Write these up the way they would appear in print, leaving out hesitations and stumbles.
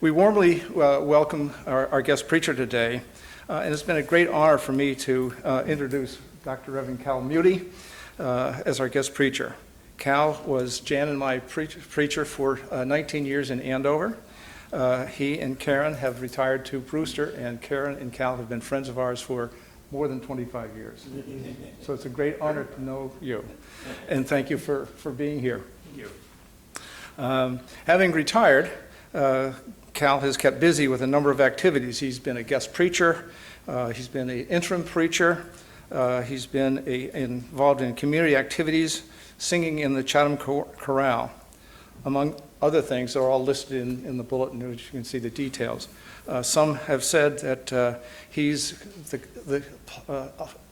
We warmly welcome our guest preacher today, and it's been a great honor for me to introduce Dr. Reverend Cal Mutti as our guest preacher. Cal was Jan and my preacher for 19 years in Andover. He and Karen have retired to Brewster, and Karen and Cal have been friends of ours for more than 25 years. So it's a great honor to know you, and thank you for being here. Thank you. Having retired, Cal has kept busy with a number of activities. He's been a guest preacher, he's been an interim preacher, he's been involved in community activities, singing in the Chatham Chorale. Among other things, they're all listed in the bulletin, which you can see the details. Some have said that he's the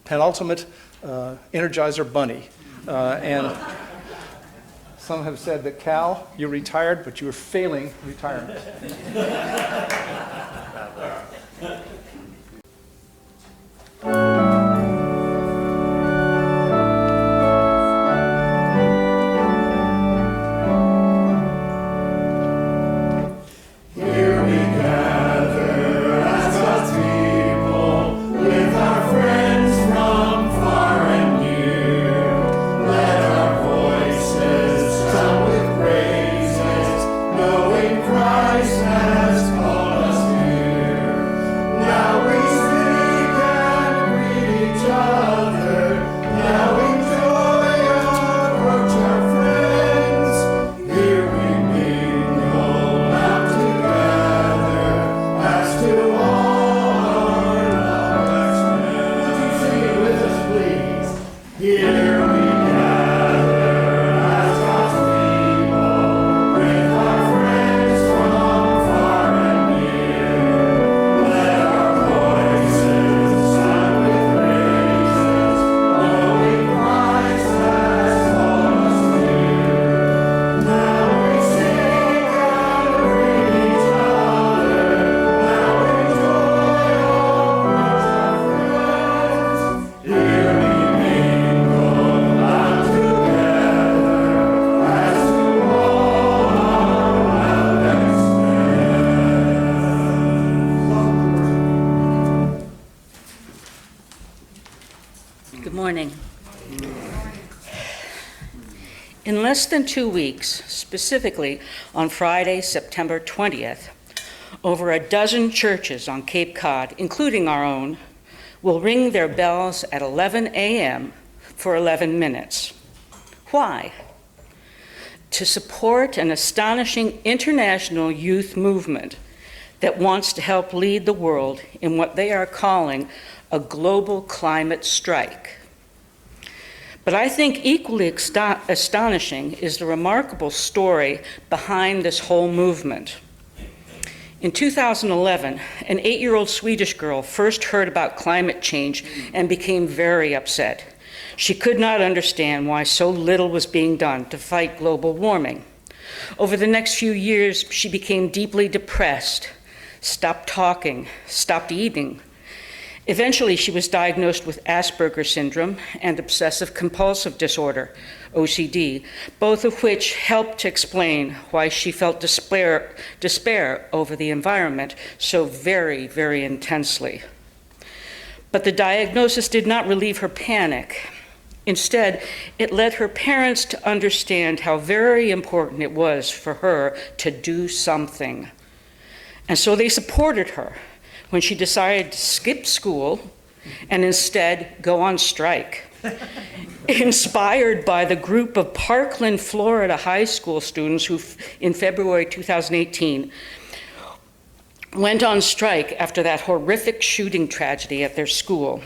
penultimate Energizer bunny, and some have said that, Cal, you're retired, but you were failing retirement. In less than 2 weeks, specifically on Friday, September 20th, over a dozen churches on Cape Cod, including our own, will ring their bells at 11 a.m. for 11 minutes. Why? To support an astonishing international youth movement that wants to help lead the world in what they are calling a global climate strike. But I think equally astonishing is the remarkable story behind this whole movement. In 2011, an 8-year-old Swedish girl first heard about climate change and became very upset. She could not understand why so little was being done to fight global warming. Over the next few years, she became deeply depressed, stopped talking, stopped eating. Eventually, she was diagnosed with Asperger's syndrome and obsessive-compulsive disorder, OCD, both of which helped to explain why she felt despair over the environment so very, very intensely. But the diagnosis did not relieve her panic. Instead, it led her parents to understand how very important it was for her to do something. And so they supported her when she decided to skip school and instead go on strike. Inspired by the group of Parkland, Florida high school students who, in February 2018, went on strike after that horrific shooting tragedy at their school.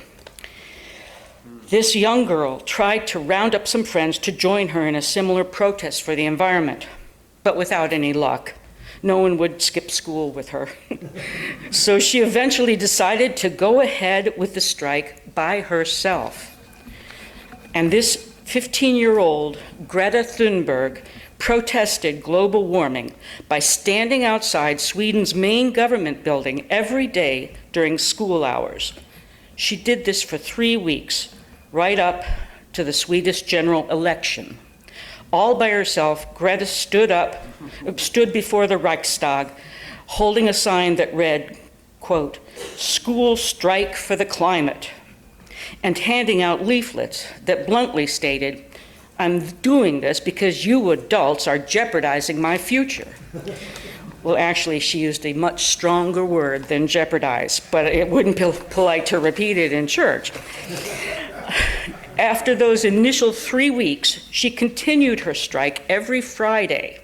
This young girl tried to round up some friends to join her in a similar protest for the environment, but without any luck. No one would skip school with her. So she eventually decided to go ahead with the strike by herself. And this 15-year-old Greta Thunberg protested global warming by standing outside Sweden's main government building every day during school hours. She did this for 3 weeks, right up to the Swedish general election. All by herself, Greta stood before the Reichstag, holding a sign that read, quote, "School strike for the climate," and handing out leaflets that bluntly stated, "I'm doing this because you adults are jeopardizing my future." Well, actually, she used a much stronger word than jeopardize, but it wouldn't be polite to repeat it in church. After those initial 3 weeks, she continued her strike every Friday,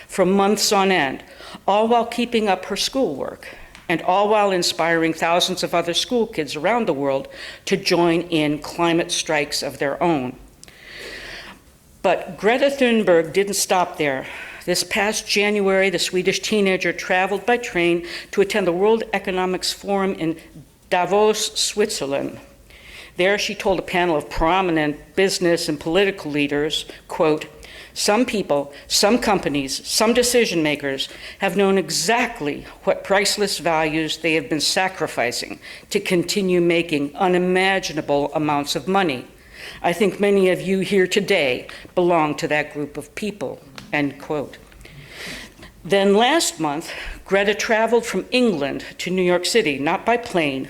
for months on end, all while keeping up her schoolwork, and all while inspiring thousands of other school kids around the world to join in climate strikes of their own. But Greta Thunberg didn't stop there. This past January, the Swedish teenager traveled by train to attend the World Economics Forum in Davos, Switzerland. There she told a panel of prominent business and political leaders, quote, "Some people, some companies, some decision makers have known exactly what priceless values they have been sacrificing to continue making unimaginable amounts of money. I think many of you here today belong to that group of people," end quote. Then last month, Greta traveled from England to New York City, not by plane,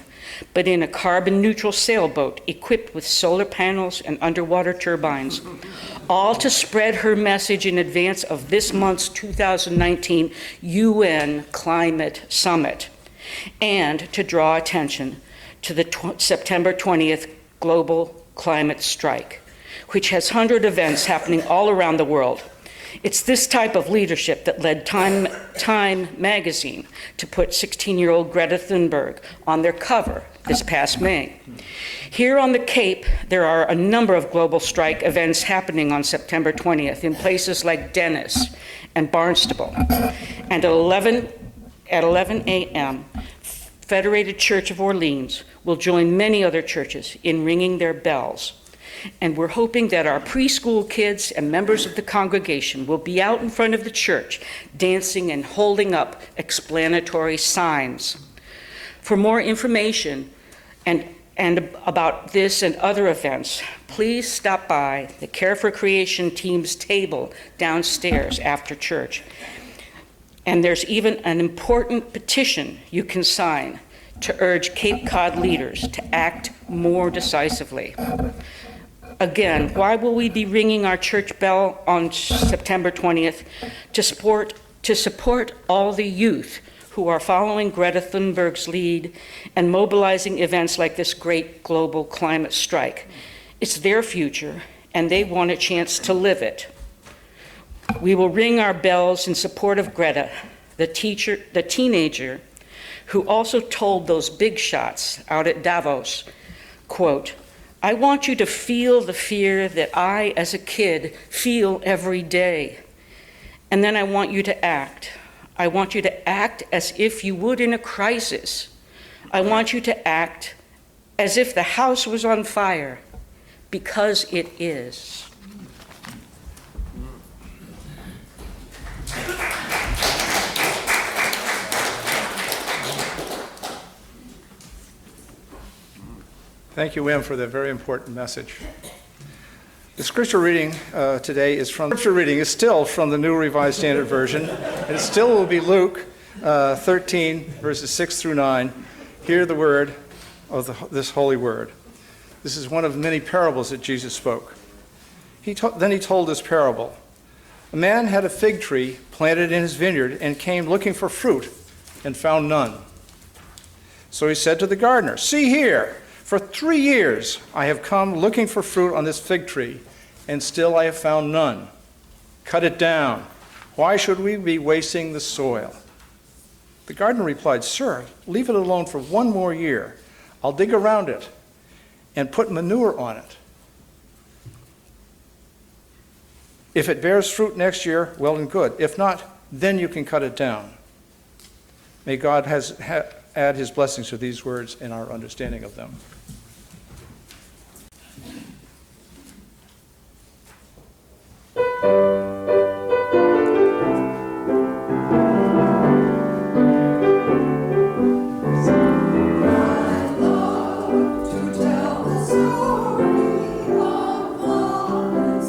but in a carbon-neutral sailboat equipped with solar panels and underwater turbines, all to spread her message in advance of this month's 2019 UN Climate Summit, and to draw attention to the September 20th Global Climate Strike, which has 100 events happening all around the world. It's this type of leadership that led Time magazine to put 16-year-old Greta Thunberg on their cover this past May. Here on the Cape, there are a number of global strike events happening on September 20th in places like Dennis and Barnstable. And at 11 a.m., Federated Church of Orleans will join many other churches in ringing their bells. And we're hoping that our preschool kids and members of the congregation will be out in front of the church, dancing and holding up explanatory signs. For more information and about this and other events, please stop by the Care for Creation team's table downstairs after church. And there's even an important petition you can sign to urge Cape Cod leaders to act more decisively. Again, why will we be ringing our church bell on September 20th? To support all the youth who are following Greta Thunberg's lead and mobilizing events like this great global climate strike. It's their future, and they want a chance to live it. We will ring our bells in support of Greta, the teenager who also told those big shots out at Davos, quote, "I want you to feel the fear that I, as a kid, feel every day. And then I want you to act. I want you to act as if you would in a crisis. I want you to act as if the house was on fire, because it is." Thank you, Wim, for that very important message. The scripture reading today is still from the New Revised Standard Version. It still will be Luke 13, verses 6 through 9. Hear the word of this holy word. This is one of many parables that Jesus spoke. Then he told this parable. A man had a fig tree planted in his vineyard and came looking for fruit and found none. So he said to the gardener, "See here, for 3 years I have come looking for fruit on this fig tree, and still I have found none. Cut it down. Why should we be wasting the soil?" The gardener replied, "Sir, leave it alone for 1 more year. I'll dig around it and put manure on it. If it bears fruit next year, well and good. If not, then you can cut it down." May God add his blessings to these words and our understanding of them. To tell the story of love and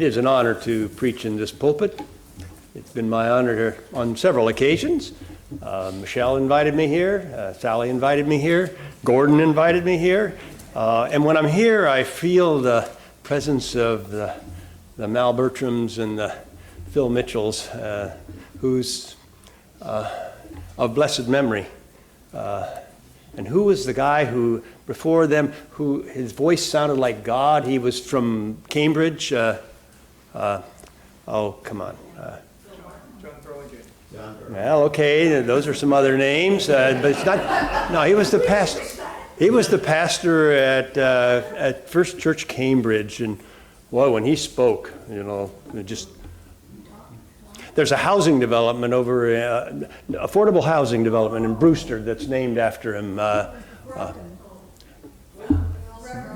It is an honor to preach in this pulpit. It's been my honor on several occasions. Michelle invited me here, Sally invited me here, Gordon invited me here, and when I'm here I feel the presence of the Mal Bertrams and the Phil Mitchells, who's of blessed memory. And who was the guy who, before them, who his voice sounded like God? He was from Cambridge. Oh, come on. Well, okay, those are some other names, but it's not. No, he was the pastor. He was the pastor at First Church Cambridge, and boy, when he spoke, you know, it just. There's a housing development over, affordable housing development in Brewster that's named after him.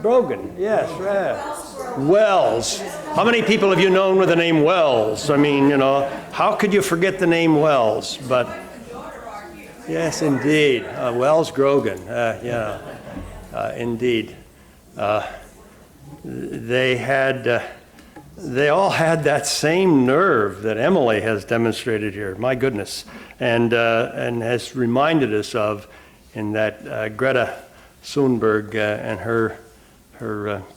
Brogan, yes, right. Wells. How many people have you known with the name Wells? I mean, you know, how could you forget the name Wells? But yes, indeed, Wells Grogan. Yeah, indeed. They all had that same nerve that Emily has demonstrated here. My goodness, and has reminded us of in that Greta Thunberg and her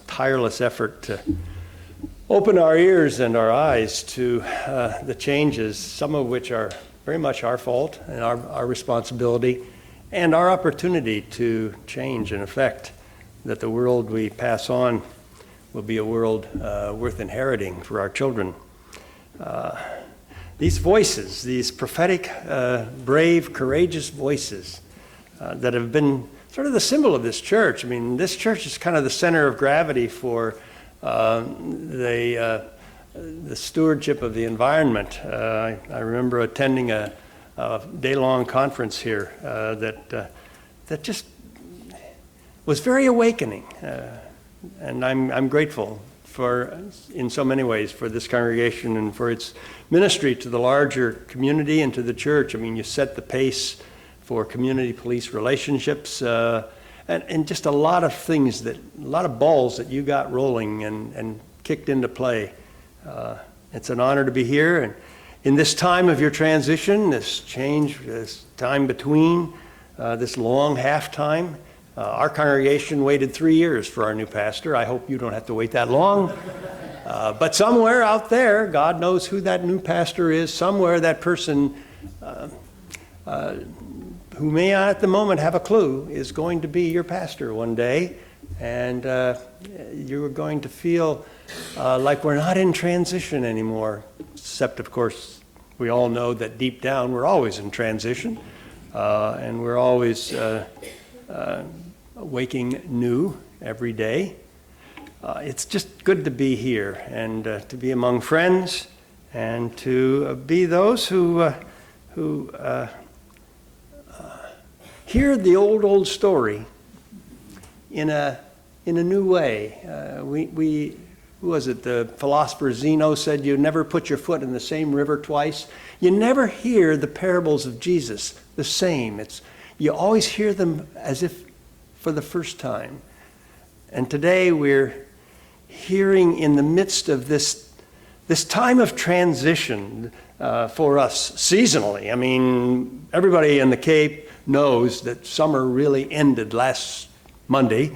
tireless effort to open our ears and our eyes to the changes, some of which are very much our fault and our responsibility, and our opportunity to change and affect that the world we pass on will be a world worth inheriting for our children. These voices, these prophetic, brave, courageous voices that have been sort of the symbol of this church. I mean, this church is kind of the center of gravity for the stewardship of the environment. I remember attending a day-long conference here that just was very awakening. And I'm grateful for, in so many ways, for this congregation and for its ministry to the larger community and to the church. I mean, you set the pace for community police relationships and just a lot of things a lot of balls that you got rolling and kicked into play. It's an honor to be here. And in this time of your transition, this change, this time between, this long halftime, our congregation waited 3 years for our new pastor. I hope you don't have to wait that long. But somewhere out there, God knows who that new pastor is. Somewhere that person who may not at the moment have a clue is going to be your pastor one day. And you're going to feel like we're not in transition anymore. Except, of course, we all know that deep down we're always in transition. And we're always waking new every day. It's just good to be here and to be among friends and to be those who hear the old story in a new way. Who was it? The philosopher Zeno said, "You never put your foot in the same river twice." You never hear the parables of Jesus the same. You always hear them as if for the first time. And today we're hearing in the midst of this time of transition for us seasonally. I mean, everybody in the Cape knows that summer really ended last Monday,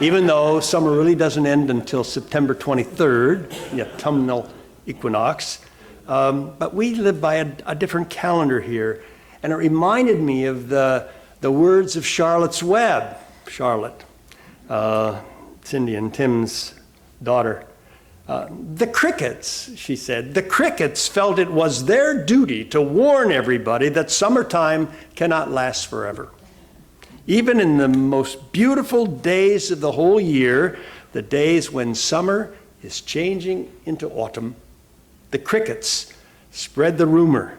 even though summer really doesn't end until September 23rd, the autumnal equinox. But we live by a different calendar here. And it reminded me of the words of Charlotte's Web. Charlotte, Cindy and Tim's daughter. The crickets, she said, the crickets felt it was their duty to warn everybody that summertime cannot last forever. Even in the most beautiful days of the whole year, the days when summer is changing into autumn, the crickets spread the rumor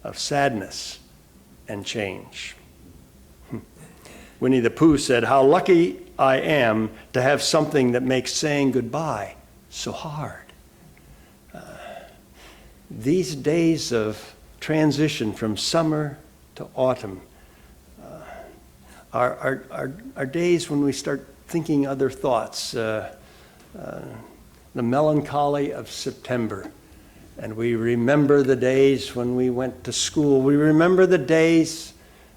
of sadness and change. Winnie the Pooh said, "How lucky I am to have something that makes saying goodbye so hard." These days of transition from summer to autumn are days when we start thinking other thoughts. the melancholy of September. And we remember the days when we went to school. We remember the days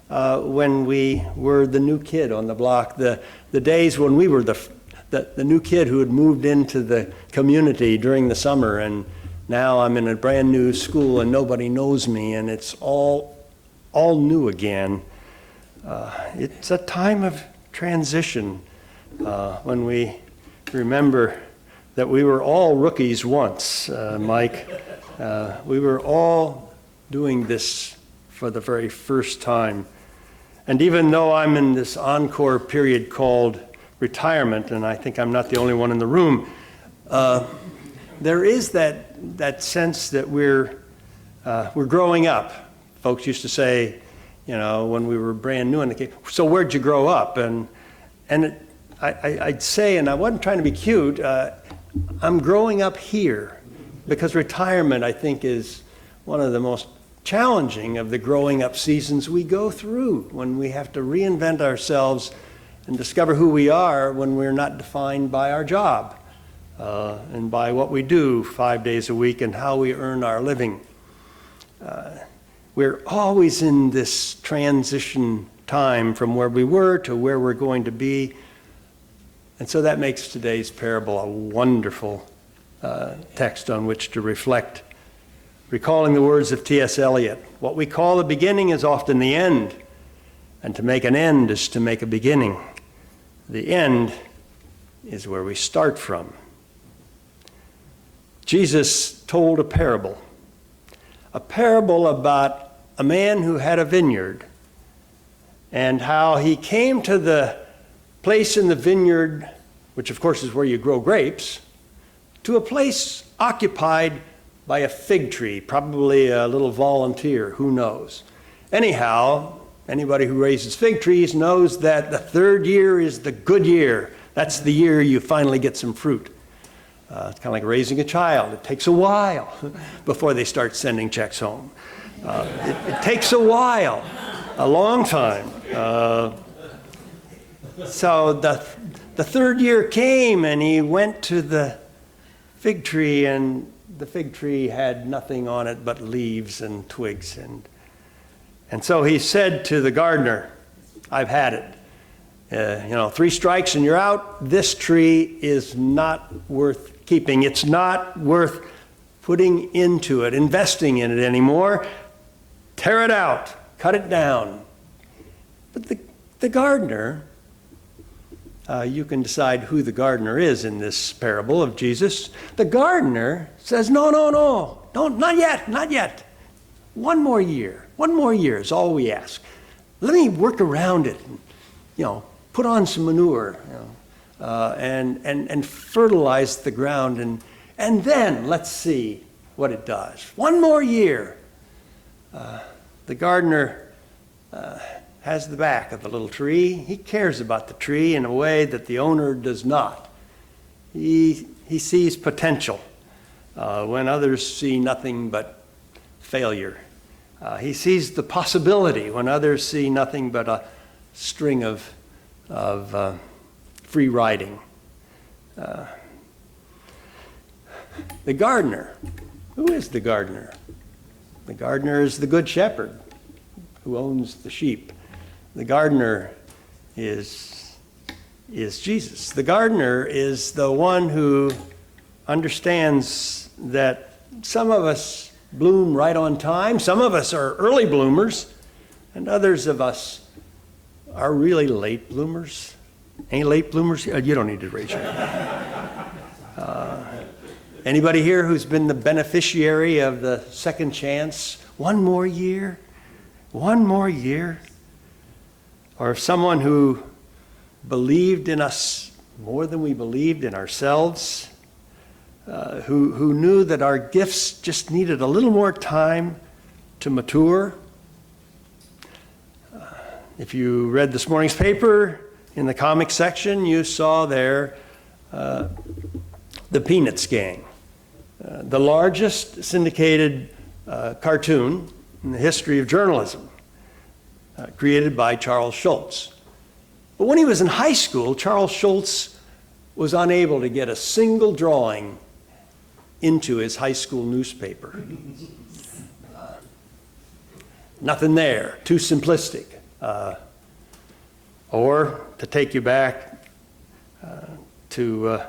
when we were the new kid on the block, the days when we were the new kid who had moved into the community during the summer, and now I'm in a brand new school and nobody knows me, and it's all new again. It's a time of transition when we remember that we were all rookies once, Mike. We were all doing this for the very first time. And even though I'm in this encore period called retirement, and I think I'm not the only one in the room, there is that sense that we're growing up. Folks used to say, when we were brand new in the case, so where'd you grow up? I'd say, and I wasn't trying to be cute, I'm growing up here, because retirement, I think, is one of the most challenging of the growing up seasons we go through, when we have to reinvent ourselves and discover who we are when we're not defined by our job and by what we do 5 days a week and how we earn our living. We're always in this transition time from where we were to where we're going to be. And so that makes today's parable a wonderful text on which to reflect. Recalling the words of T.S. Eliot, what we call the beginning is often the end, and to make an end is to make a beginning. The end is where we start from. Jesus told a parable about a man who had a vineyard and how he came to the place in the vineyard, which of course is where you grow grapes, to a place occupied by a fig tree, probably a little volunteer, who knows. Anyhow, anybody who raises fig trees knows that the third year is the good year. That's the year you finally get some fruit. It's kind of like raising a child. It takes a while before they start sending checks home. It takes a while, a long time. So the third year came, and he went to the fig tree, and the fig tree had nothing on it but leaves and twigs. And so he said to the gardener, I've had it. 3 strikes and you're out. This tree is not worth keeping. It's not worth putting into it, investing in it anymore. Tear it out. Cut it down. But the gardener, you can decide who the gardener is in this parable of Jesus. The gardener says, no, not yet. One more year is all we ask. Let me work around it, put on some manure, and fertilize the ground, and then let's see what it does. One more year. The gardener has the back of the little tree. He cares about the tree in a way that the owner does not. He sees potential when others see nothing but failure. He sees the possibility when others see nothing but a string of free riding. The gardener. Who is the gardener? The gardener is the good shepherd who owns the sheep. The gardener is Jesus. The gardener is the one who understands that some of us bloom right on time, some of us are early bloomers, and others of us are really late bloomers. Any late bloomers? You don't need to raise your hand. Anybody here who's been the beneficiary of the second chance? One more year? Or someone who believed in us more than we believed in ourselves, who knew that our gifts just needed a little more time to mature. If you read this morning's paper, in the comics section, you saw there the Peanuts gang, the largest syndicated cartoon in the history of journalism, created by Charles Schulz. But when he was in high school, Charles Schulz was unable to get a single drawing into his high school newspaper. Nothing there, too simplistic. Or to take you back to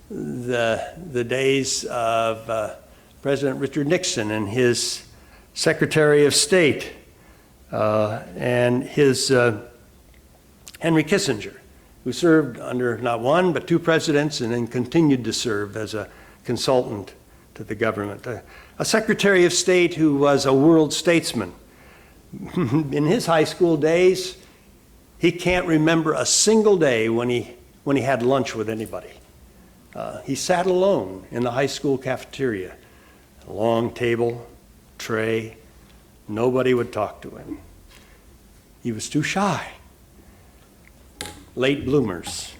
the days of President Richard Nixon and his Secretary of State and his Henry Kissinger, who served under not one but two presidents and then continued to serve as a consultant to the government. A Secretary of State who was a world statesman. In his high school days, he can't remember a single day when he had lunch with anybody. He sat alone in the high school cafeteria, a long table, tray. Nobody would talk to him. He was too shy. Late bloomers,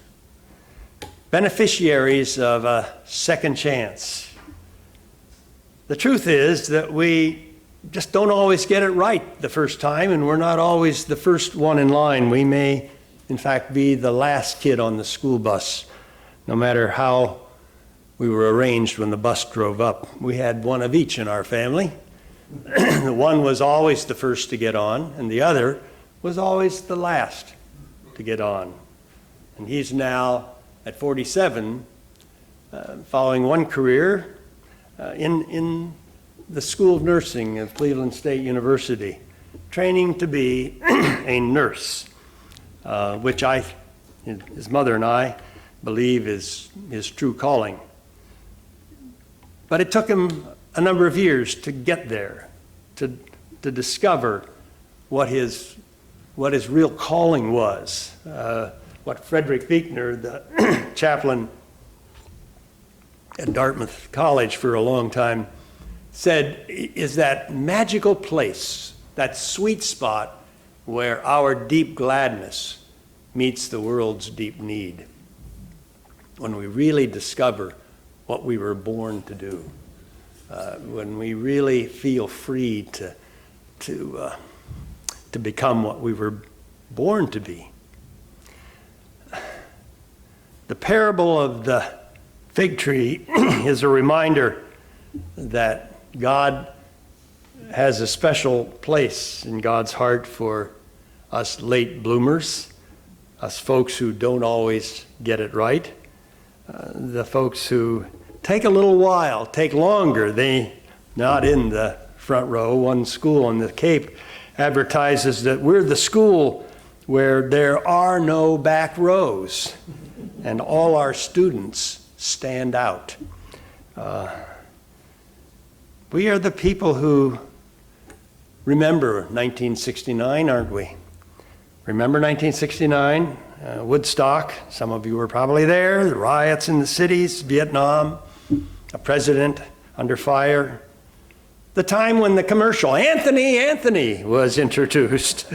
beneficiaries of a second chance. The truth is that we just don't always get it right the first time, and we're not always the first one in line. We may, in fact, be the last kid on the school bus, no matter how we were arranged when the bus drove up. We had one of each in our family. The one was always the first to get on, and the other was always the last to get on. And he's now at 47, following one career in the School of Nursing of Cleveland State University, training to be a nurse, which his mother and I believe is his true calling. But it took him a number of years to get there, to discover what his real calling was. What Frederick Buechner, the chaplain at Dartmouth College for a long time, said is that magical place, that sweet spot where our deep gladness meets the world's deep need. When we really discover what we were born to do, when we really feel free to become what we were born to be. The parable of the fig tree is a reminder that God has a special place in God's heart for us late bloomers, us folks who don't always get it right, the folks who take a little while, take longer. They not in the front row. One school on the Cape advertises that we're the school where there are no back rows and all our students stand out. We are the people who remember 1969, aren't we? Remember 1969, Woodstock? Some of you were probably there. The riots in the cities, Vietnam, a president under fire. The time when the commercial, Anthony, Anthony, was introduced.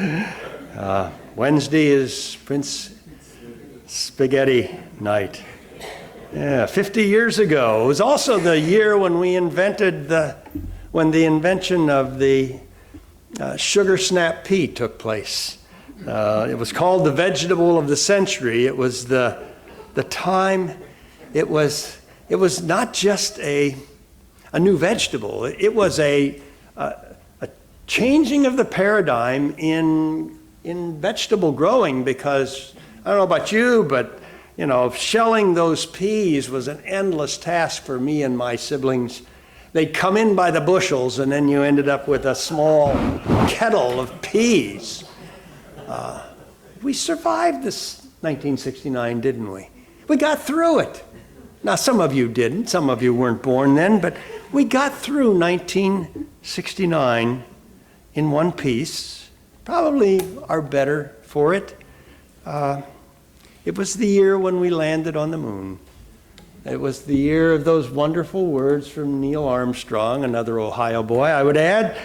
Wednesday is Prince Spaghetti Night. Yeah, 50 years ago. It was also the year when when the invention of the sugar snap pea took place. It was called the vegetable of the century. It was the time. It was not just a new vegetable. It was a changing of the paradigm in vegetable growing, because I don't know about you, but shelling those peas was an endless task for me and my siblings. They'd come in by the bushels, and then you ended up with a small kettle of peas. We survived this 1969, didn't we? We got through it. Now, some of you didn't. Some of you weren't born then, but we got through 1969 in one piece. Probably are better for it. It was the year when we landed on the moon. It was the year of those wonderful words from Neil Armstrong, another Ohio boy, I would add,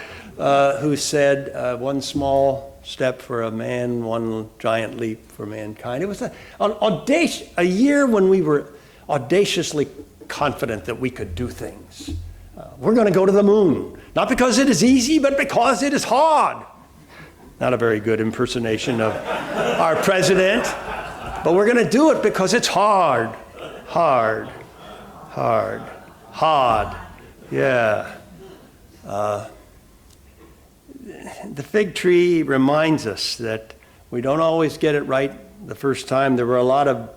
who said, one small step for a man, one giant leap for mankind. It was a year when we were audaciously confident that we could do things. We're going to go to the moon, not because it is easy, but because it is hard. Not a very good impersonation of our president, but we're going to do it because it's hard, hard, hard. Hod. Yeah. The fig tree reminds us that we don't always get it right the first time. There were a lot of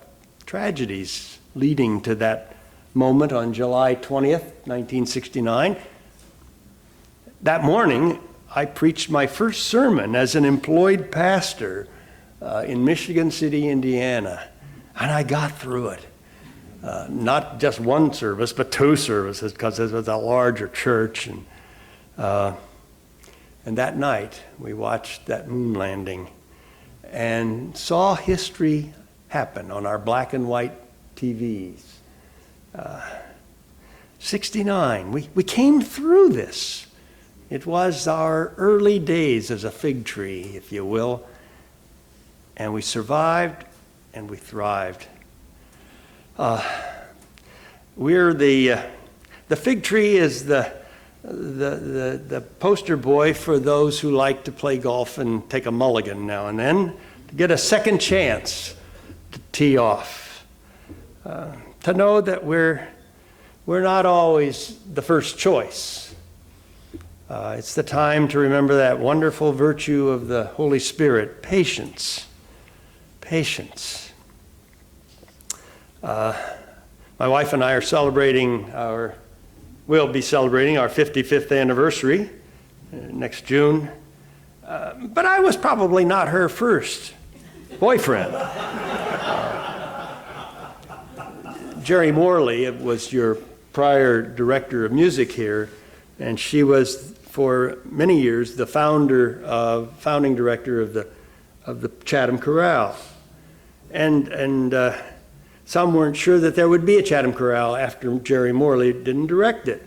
tragedies leading to that moment on July 20th, 1969. That morning, I preached my first sermon as an employed pastor in Michigan City, Indiana, and I got through it. Not just one service, but two services, because it was a larger church. And that night, we watched that moon landing and saw history happen on our black and white TVs. 69, we came through this. It was our early days as a fig tree, if you will, and we survived and we thrived. We're the fig tree is the poster boy for those who like to play golf and take a mulligan now and then to get a second chance to tee off. To know that we're not always the first choice. It's the time to remember that wonderful virtue of the Holy Spirit, patience. Patience. My wife and I are we'll be celebrating our 55th anniversary next June. But I was probably not her first boyfriend. Jerry Morley was your prior director of music here, and she was for many years the founding director of the Chatham Chorale. And some weren't sure that there would be a Chatham Chorale after Jerry Morley didn't direct it.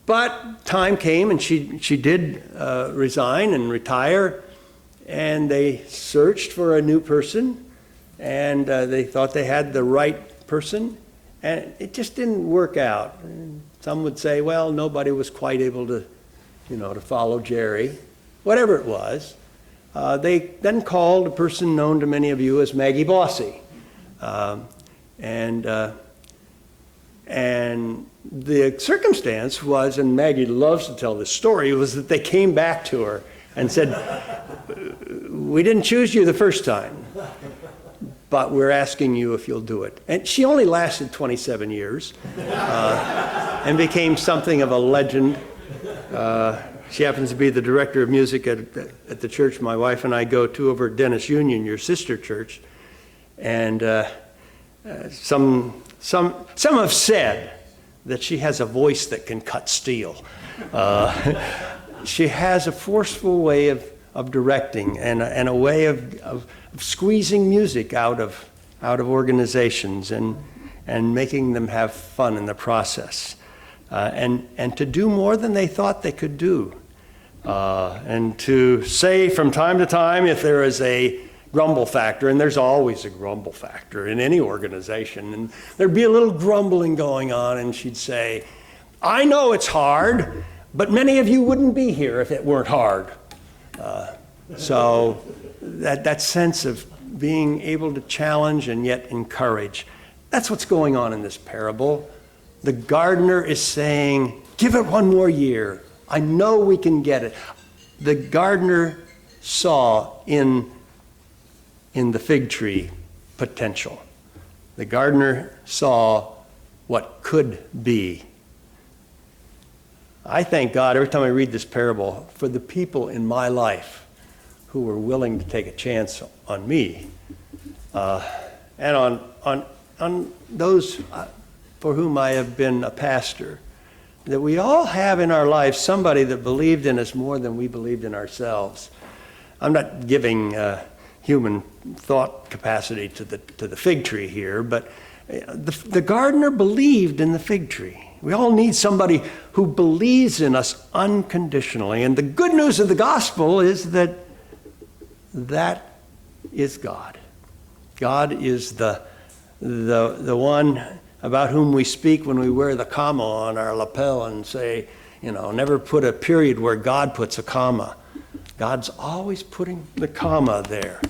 But time came and she did resign and retire, and they searched for a new person, and they thought they had the right person, and it just didn't work out. And some would say, well, nobody was quite able to follow Jerry, whatever it was. They then called a person known to many of you as Maggie Bossy. And the circumstance was, and Maggie loves to tell this story, was that they came back to her and said, we didn't choose you the first time, but we're asking you if you'll do it. And she only lasted 27 years and became something of a legend. She happens to be the director of music at the church my wife and I go to over at Dennis Union, your sister church. And some have said that she has a voice that can cut steel. She has a forceful way of directing and a way of squeezing music out of organizations and making them have fun in the process. And to do more than they thought they could do. And to say from time to time if there is a grumble factor, and there's always a grumble factor in any organization, and there'd be a little grumbling going on, and she'd say, I know it's hard, but many of you wouldn't be here if it weren't hard. So that sense of being able to challenge and yet encourage, that's what's going on in this parable. The gardener is saying, give it one more year. I know we can get it. The gardener saw in the fig tree potential. The gardener saw what could be. I thank God every time I read this parable for the people in my life who were willing to take a chance on me, and on those for whom I have been a pastor. That we all have in our lives somebody that believed in us more than we believed in ourselves. I'm not giving human thought capacity to the fig tree here, but the gardener believed in the fig tree. We all need somebody who believes in us unconditionally. And the good news of the gospel is that is God. God is the one about whom we speak when we wear the comma on our lapel and say, never put a period where God puts a comma. God's always putting the comma there.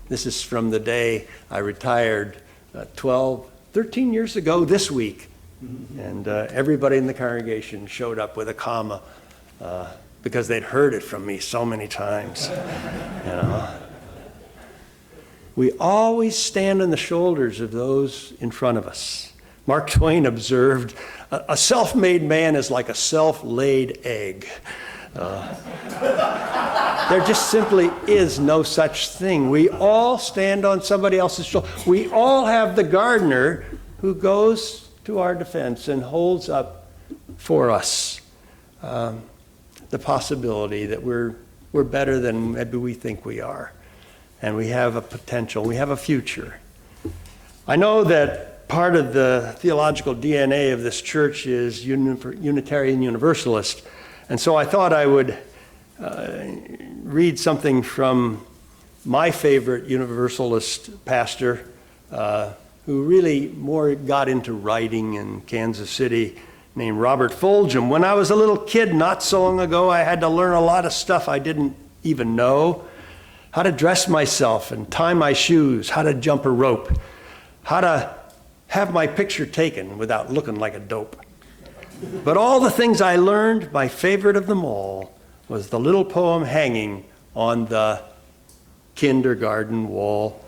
This is from the day I retired 13 years ago this week And everybody in the congregation showed up with a comma because they'd heard it from me so many times. You know. We always stand on the shoulders of those in front of us. Mark Twain observed, a self-made man is like a self-laid egg. There just simply is no such thing. We all stand on somebody else's shoulder. We all have the gardener who goes to our defense and holds up for us the possibility that we're better than maybe we think we are. And we have a potential, we have a future. I know that part of the theological DNA of this church is Unitarian Universalist. And so I thought I would read something from my favorite Universalist pastor, who really more got into writing in Kansas City, named Robert Fulgham. When I was a little kid not so long ago, I had to learn a lot of stuff I didn't even know. How to dress myself and tie my shoes, how to jump a rope, how to have my picture taken without looking like a dope. But all the things I learned, my favorite of them all was the little poem hanging on the kindergarten wall.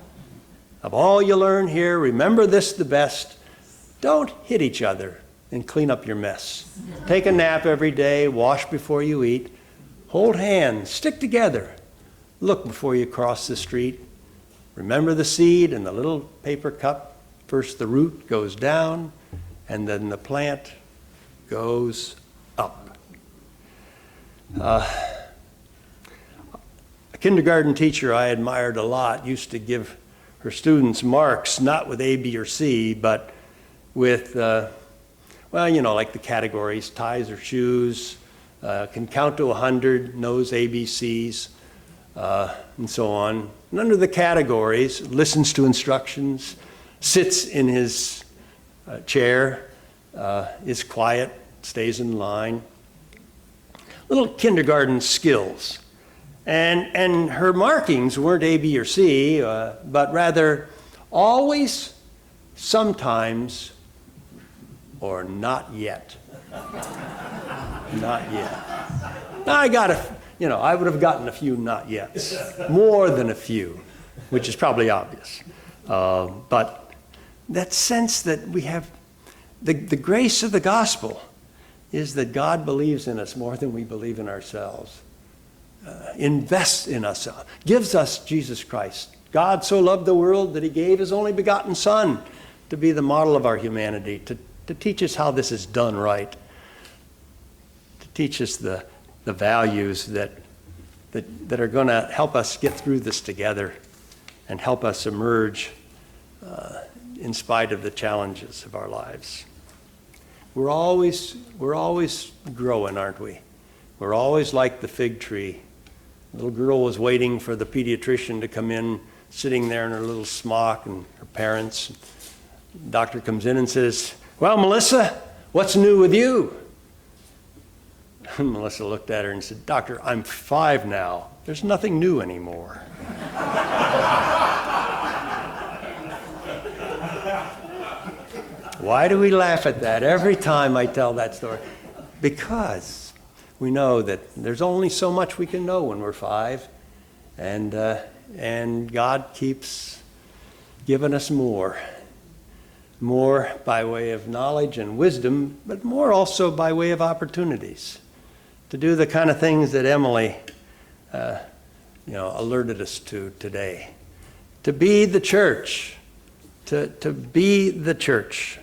Of all you learn here, remember this the best. Don't hit each other and clean up your mess. Take a nap every day, wash before you eat. Hold hands, stick together. Look before you cross the street. Remember the seed in the little paper cup. First the root goes down, and then the plant goes up. A kindergarten teacher I admired a lot used to give her students marks, not with A, B, or C, but with, like the categories, ties or shoes, can count to 100, knows ABCs, and so on. And under the categories, listens to instructions, sits in his chair, is quiet, stays in line. Little kindergarten skills. And her markings weren't A, B, or C, but rather always, sometimes, or not yet. Not yet. Now I would have gotten a few not yets, more than a few, which is probably obvious. But that sense that we have, the grace of the gospel is that God believes in us more than we believe in ourselves. Invests in us, gives us Jesus Christ. God so loved the world that he gave his only begotten Son to be the model of our humanity, to teach us how this is done right, to teach us the values that are going to help us get through this together and help us emerge in spite of the challenges of our lives. We're always growing, aren't we? We're always like the fig tree. The little girl was waiting for the pediatrician to come in, sitting there in her little smock, and her parents. The doctor comes in and says, "Well, Melissa, what's new with you?" Melissa looked at her and said, "Doctor, I'm 5 now. There's nothing new anymore." Why do we laugh at that every time I tell that story? Because we know that there's only so much we can know when we're 5, and God keeps giving us more by way of knowledge and wisdom, but more also by way of opportunities to do the kind of things that Emily alerted us to today. To be the church. To be the church.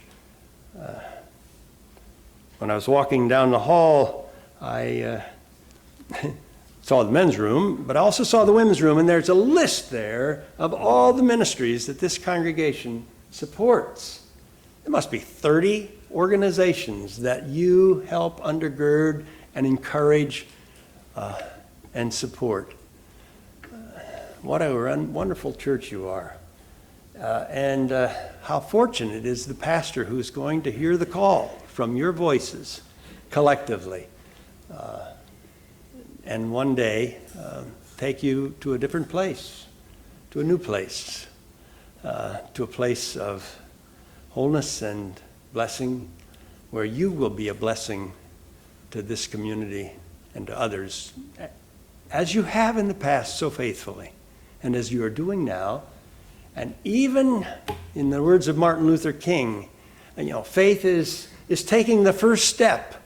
When I was walking down the hall, I saw the men's room, but I also saw the women's room, and there's a list there of all the ministries that this congregation supports. There must be 30 organizations that you help undergird and encourage and support. What a wonderful church you are. And how fortunate is the pastor who's going to hear the call from your voices collectively and one day take you to a different place, to a new place, to a place of wholeness and blessing where you will be a blessing to this community and to others, as you have in the past so faithfully, and as you are doing now. And even in the words of Martin Luther King, faith is taking the first step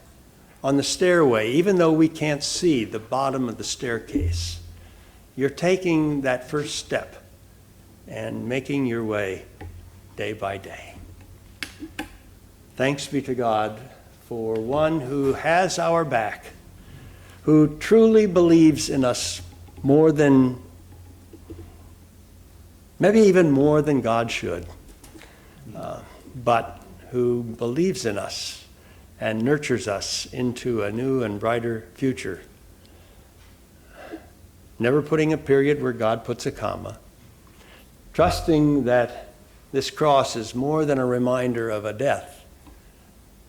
on the stairway, even though we can't see the bottom of the staircase. You're taking that first step and making your way day by day. Thanks be to God for one who has our back, who truly believes in us more than, maybe even more than God should, but who believes in us and nurtures us into a new and brighter future. Never putting a period where God puts a comma. Trusting that this cross is more than a reminder of a death,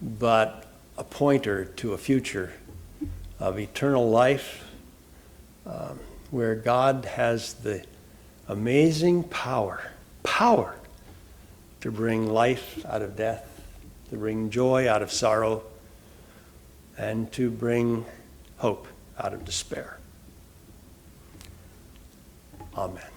but a pointer to a future of eternal life, where God has the amazing power to bring life out of death, to bring joy out of sorrow, and to bring hope out of despair. Amen.